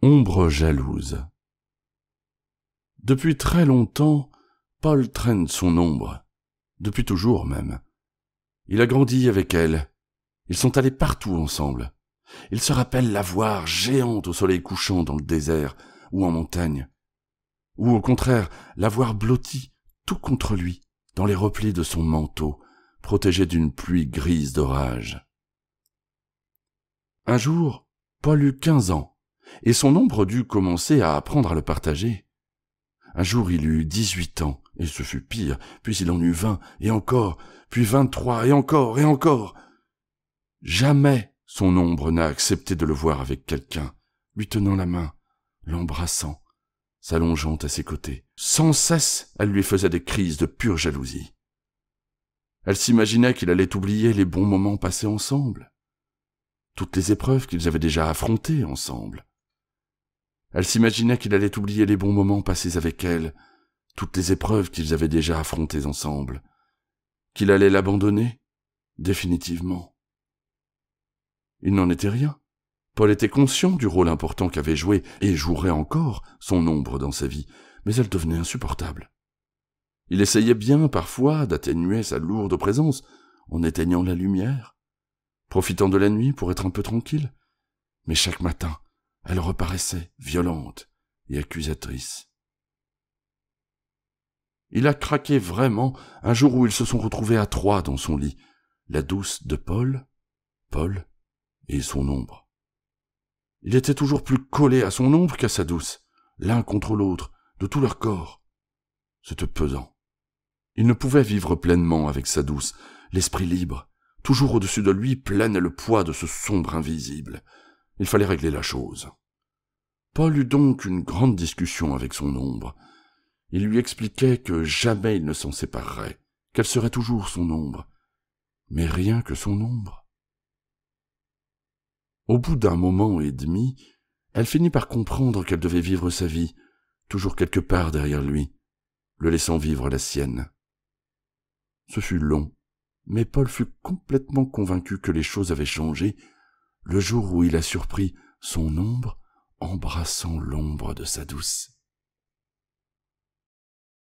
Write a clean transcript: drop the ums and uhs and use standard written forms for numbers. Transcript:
Ombre jalouse. Depuis très longtemps, Paul traîne son ombre. Depuis toujours même. Il a grandi avec elle. Ils sont allés partout ensemble. Il se rappelle la voir géante au soleil couchant dans le désert ou en montagne. Ou au contraire, la voir blottie, tout contre lui, dans les replis de son manteau, protégé d'une pluie grise d'orage. Un jour, Paul eut 15 ans, et son ombre dut commencer à apprendre à le partager. Un jour il eut 18 ans, et ce fut pire, puis il en eut 20, et encore, puis 23, et encore, et encore. Jamais son ombre n'a accepté de le voir avec quelqu'un, lui tenant la main, l'embrassant, s'allongeant à ses côtés. Sans cesse, elle lui faisait des crises de pure jalousie. Elle s'imaginait qu'il allait oublier les bons moments passés ensemble, toutes les épreuves qu'ils avaient déjà affrontées ensemble. Elle s'imaginait qu'il allait oublier les bons moments passés avec elle, toutes les épreuves qu'ils avaient déjà affrontées ensemble, qu'il allait l'abandonner, définitivement. Il n'en était rien. Paul était conscient du rôle important qu'avait joué, et jouerait encore, son ombre dans sa vie, mais elle devenait insupportable. Il essayait bien, parfois, d'atténuer sa lourde présence, en éteignant la lumière, profitant de la nuit pour être un peu tranquille, mais chaque matin, elle reparaissait violente et accusatrice. Il a craqué vraiment un jour où ils se sont retrouvés à trois dans son lit, la douce de Paul et son ombre. Il était toujours plus collé à son ombre qu'à sa douce, l'un contre l'autre, de tout leur corps. C'était pesant. Il ne pouvait vivre pleinement avec sa douce, l'esprit libre. Toujours au-dessus de lui planait le poids de ce sombre invisible. Il fallait régler la chose. Paul eut donc une grande discussion avec son ombre. Il lui expliquait que jamais il ne s'en séparerait, qu'elle serait toujours son ombre, mais rien que son ombre. Au bout d'un moment et demi, elle finit par comprendre qu'elle devait vivre sa vie, toujours quelque part derrière lui, le laissant vivre la sienne. Ce fut long, mais Paul fut complètement convaincu que les choses avaient changé le jour où il a surpris son ombre embrassant l'ombre de sa douce.